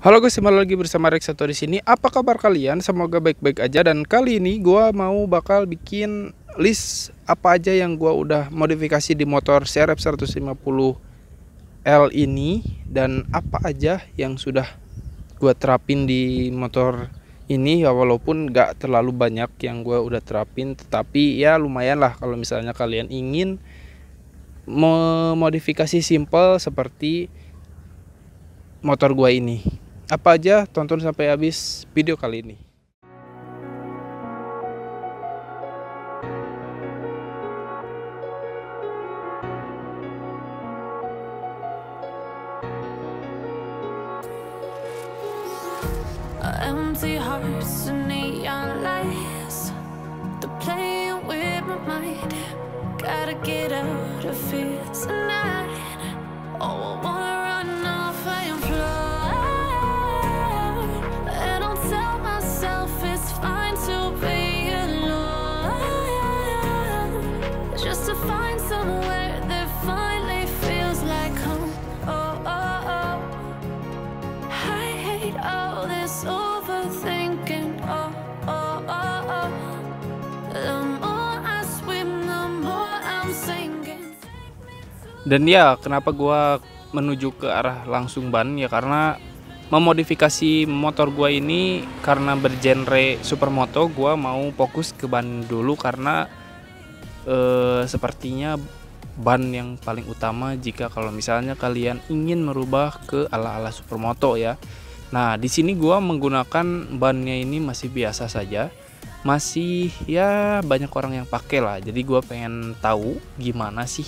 Halo guys, kembali lagi bersama Rex Sato di sini. Apa kabar kalian? Semoga baik-baik aja. Dan kali ini gua mau bakal bikin list apa aja yang gua udah modifikasi di motor CRF 150L ini dan apa aja yang sudah gua terapin di motor ini. Ya walaupun gak terlalu banyak yang gua udah terapin, tetapi ya lumayan lah kalau misalnya kalian ingin memodifikasi simple seperti motor gua ini. Apa aja, tonton sampai habis video kali ini. Empty hearts and neon lights, they're playing with my mind. Gotta get out of here tonight. Oh, I wanna run off and fly, and I'll tell myself it's fine to be alone, just to find somewhere that finally feels like home. Oh, oh, oh. I hate all this overthinking. Oh, oh, oh, oh. The more I swim, the more I'm sinking. Dan ya, kenapa gua menuju ke arah langsung ban ya karena memodifikasi motor gua ini karena bergenre supermoto, gua mau fokus ke ban dulu karena sepertinya ban yang paling utama jika kalau misalnya kalian ingin merubah ke ala-ala supermoto ya. Nah, di sini gua menggunakan bannya ini masih biasa saja. Masih ya banyak orang yang pakai lah. Jadi gua pengen tahu gimana sih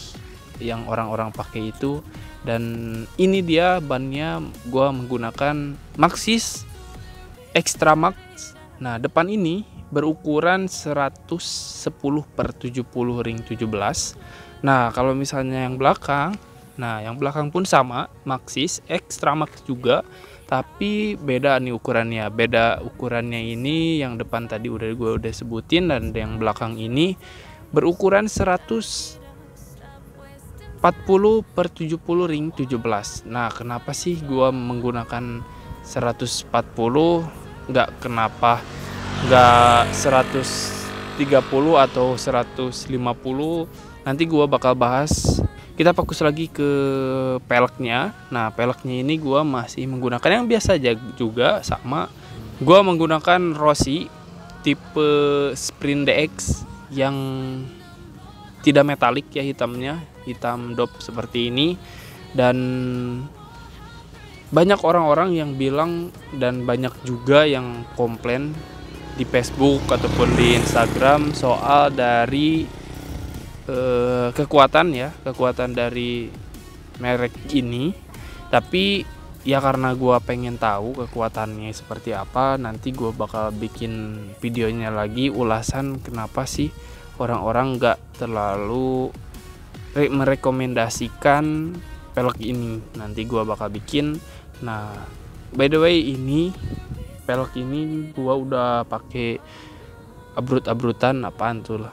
yang orang-orang pakai itu, dan ini dia bannya. Gua menggunakan Maxxis Extra Max. Nah, depan ini berukuran 110/70 ring 17. Nah, kalau misalnya yang belakang, nah yang belakang pun sama, Maxxis Extra Max juga, tapi beda nih ukurannya. Beda ukurannya ini, yang depan tadi gue udah sebutin, dan yang belakang ini berukuran 140/70 ring 17. Nah, kenapa sih gua menggunakan 140? Kenapa nggak 130 atau 150? Nanti gua bakal bahas. Kita fokus lagi ke peleknya. Nah, peleknya ini gua masih menggunakan yang biasa aja juga, sama. Gua menggunakan Rossi tipe Sprint DX yang tidak metalik ya, hitamnya hitam dop seperti ini. Dan banyak orang-orang yang bilang dan banyak juga yang komplain di Facebook ataupun di Instagram soal dari kekuatan dari merek ini. Tapi ya karena gua pengen tahu kekuatannya seperti apa, nanti gua bakal bikin videonya lagi ulasan kenapa sih orang-orang gak terlalu merekomendasikan pelek ini. Nanti gua bakal bikin. Nah, by the way, ini pelek ini gua udah pakai abrut-abrutan apaan tuh lah.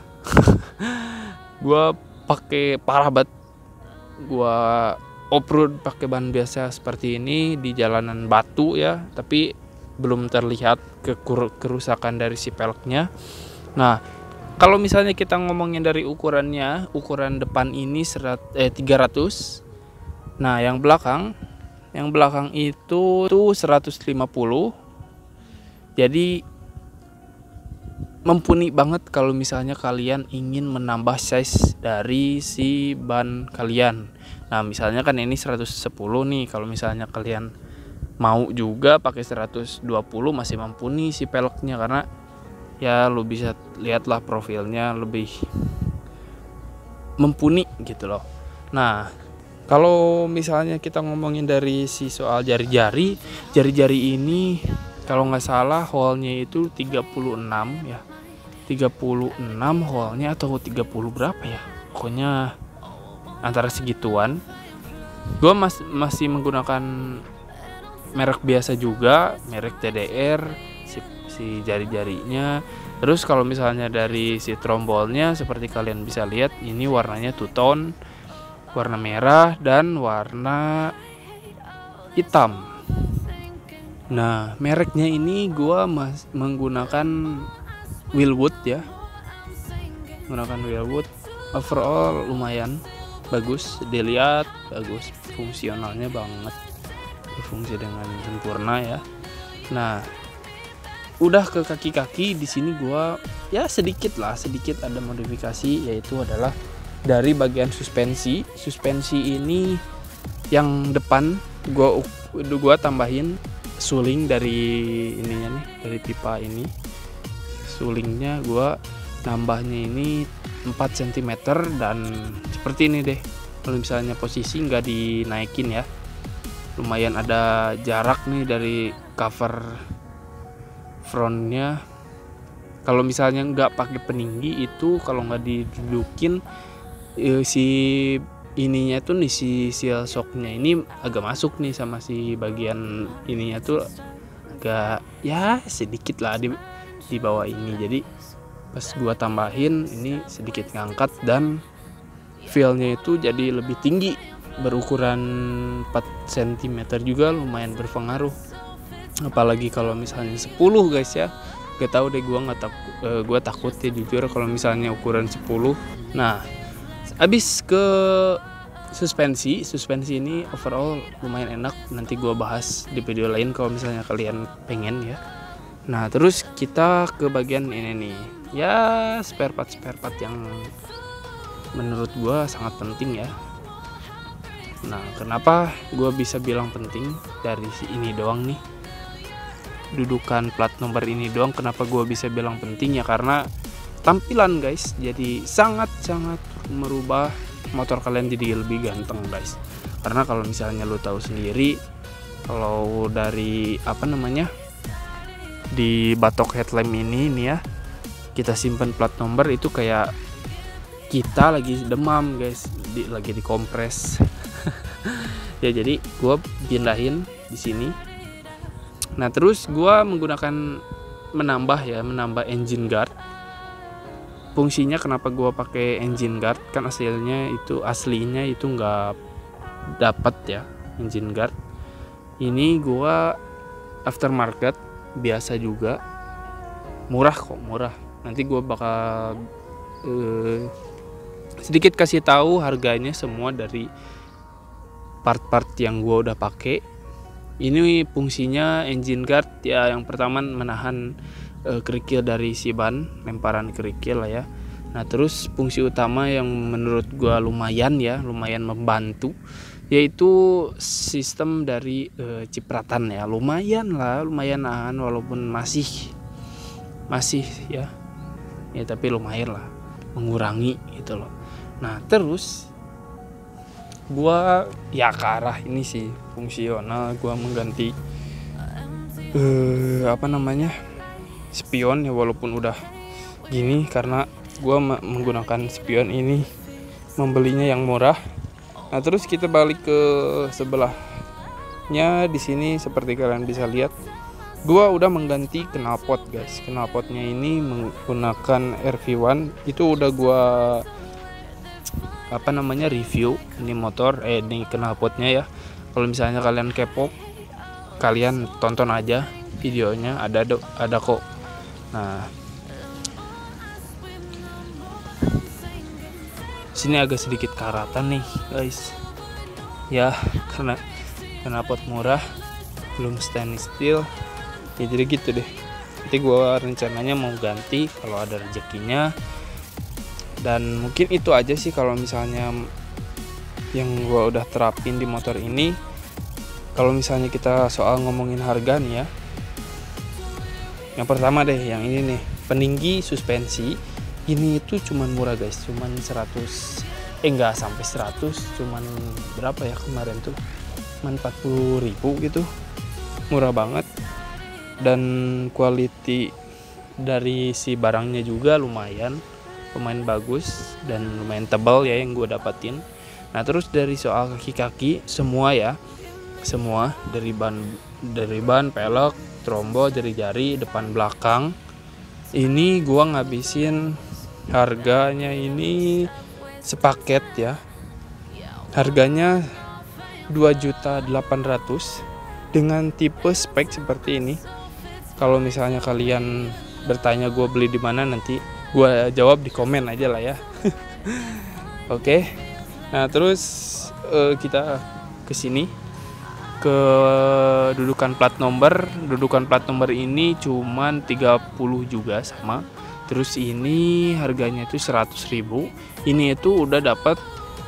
Gua pakai parah banget. Gua off-road pakai ban biasa seperti ini di jalanan batu ya, tapi belum terlihat kerusakan dari si peleknya. Nah, kalau misalnya kita ngomongin dari ukurannya, ukuran depan ini 300. Nah, yang belakang itu tuh 150. Jadi mumpuni banget kalau misalnya kalian ingin menambah size dari si ban kalian. Nah, misalnya kan ini 110 nih. Kalau misalnya kalian mau juga pakai 120 masih mumpuni si peleknya, karena ya lu bisa lihatlah profilnya lebih mumpuni gitu loh. Nah, kalau misalnya kita ngomongin dari si soal jari-jari ini, kalau nggak salah hole-nya itu 36 ya. 36 hole-nya atau 30 berapa ya? Pokoknya antara segituan. Gue masih menggunakan merek biasa juga, merek TDR si jari-jarinya. Terus kalau misalnya dari si trombolnya, seperti kalian bisa lihat, ini warnanya two tone, warna merah dan warna hitam. Nah, mereknya ini gua menggunakan Wilwood ya. Menggunakan Wilwood. Overall lumayan bagus, dilihat bagus, fungsionalnya banget. Berfungsi dengan sempurna ya. Nah, udah ke kaki-kaki di sini gua ya sedikit ada modifikasi, yaitu adalah dari bagian suspensi. Suspensi ini yang depan gua tambahin suling dari ininya nih, dari pipa ini. Sulingnya gua nambahnya ini 4 cm dan seperti ini deh. Kalau misalnya posisi nggak dinaikin ya, lumayan ada jarak nih dari cover frontnya. Kalau misalnya nggak pakai peninggi itu, kalau nggak didudukin si ininya tuh nih, si seal shocknya ini agak masuk nih sama si bagian ininya tuh agak ya sedikit lah di bawah ini. Jadi pas gua tambahin ini sedikit ngangkat dan feelnya itu jadi lebih tinggi, berukuran 4 cm juga lumayan berpengaruh. Apalagi kalau misalnya 10 guys ya, gak tahu deh, gua takut ya jujur kalau misalnya ukuran 10. Nah, abis ke suspensi ini overall lumayan enak, nanti gua bahas di video lain kalau misalnya kalian pengen ya. Nah, terus kita ke bagian ini nih ya, spare part yang menurut gua sangat penting ya. Nah, kenapa gua bisa bilang penting dari si ini doang nih, dudukan plat nomor ini doang, kenapa gua bisa bilang penting ya, karena tampilan guys, jadi sangat merubah motor kalian jadi lebih ganteng guys. Karena kalau misalnya lu tahu sendiri, kalau dari di batok headlamp ini nih ya, kita simpan plat nomor itu kayak kita lagi demam guys, lagi dikompres. Ya, jadi gua pindahin di sini. Nah, terus gua menambah engine guard. Fungsinya kenapa gua pakai engine guard, kan aslinya itu nggak dapat ya engine guard. Ini gua aftermarket biasa juga, murah. Nanti gua bakal sedikit kasih tahu harganya semua dari part-part yang gua udah pakai. Ini fungsinya engine guard ya, yang pertama menahan kerikil dari si ban, lemparan kerikil lah ya. Nah, terus fungsi utama yang menurut gua lumayan membantu, yaitu sistem dari cipratan ya. Lumayan nahan walaupun masih ya, tapi lumayan lah mengurangi gitu loh. Nah, terus gua ya ke arah ini sih fungsional, gua mengganti spion ya, walaupun udah gini, karena gua menggunakan spion ini membelinya yang murah. Nah, terus kita balik ke sebelahnya. Di sini seperti kalian bisa lihat, gua udah mengganti knalpot guys. Knalpotnya ini menggunakan RV1, itu udah gua review ini motor, ini knalpotnya ya. Kalau misalnya kalian kepo, kalian tonton aja videonya, ada kok. Nah, sini agak sedikit karatan nih guys ya, karena knalpot murah, belum stainless steel ya, jadi gitu deh. Nanti gua rencananya mau ganti kalau ada rezekinya. Dan mungkin itu aja sih kalau misalnya yang gua udah terapin di motor ini. Kalau misalnya kita soal ngomongin harga nih ya, yang pertama deh yang ini nih, peninggi suspensi. Ini itu cuman murah guys, cuman 100, enggak sampai 100, cuman berapa ya kemarin tuh, cuman 40.000 gitu, murah banget. Dan quality dari si barangnya juga lumayan bagus dan lumayan tebal ya yang gue dapatin. Nah, terus dari soal kaki-kaki semua dari ban, pelek, trombo, jari-jari, depan belakang, ini gue ngabisin harganya ini sepaket ya, harganya 2.800.000 dengan tipe spek seperti ini. Kalau misalnya kalian bertanya gue beli di mana, nanti gue jawab di komen aja lah ya. Oke. Nah terus kita ke sini ke dudukan plat nomor. Dudukan plat nomor ini cuman 30 juga sama. Terus ini harganya itu 100.000. Ini itu udah dapat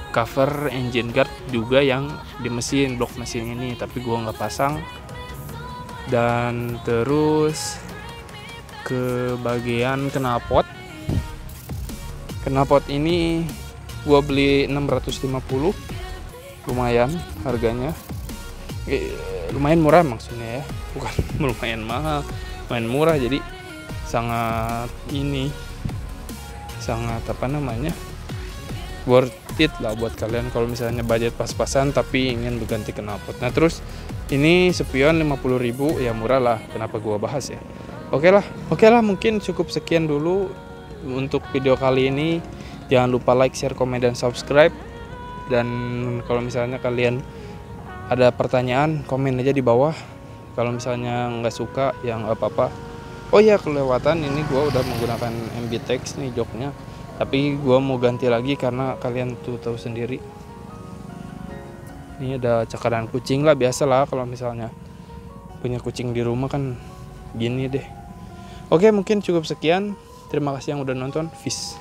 cover engine guard juga yang di mesin, blok mesin ini, tapi gua nggak pasang. Dan terus ke bagian knalpot. Knalpot ini gua beli 650. Lumayan harganya. Lumayan murah maksudnya ya, bukan lumayan mahal, lumayan murah. Jadi sangat worth it lah buat kalian kalau misalnya budget pas-pasan tapi ingin berganti knalpot. Nah terus ini spion 50.000, ya murah lah, kenapa gua bahas ya. Oke lah, mungkin cukup sekian dulu untuk video kali ini. Jangan lupa like, share, komen, dan subscribe. Dan kalau misalnya kalian ada pertanyaan, komen aja di bawah. Kalau misalnya nggak suka, ya nggak apa-apa. Oh ya, kelewatan, ini gue udah menggunakan MBTEX nih joknya, tapi gue mau ganti lagi karena kalian tuh tahu sendiri. Ini ada cakaran kucing lah, biasa lah kalau misalnya punya kucing di rumah kan gini deh. Oke, mungkin cukup sekian. Terima kasih yang udah nonton. Peace.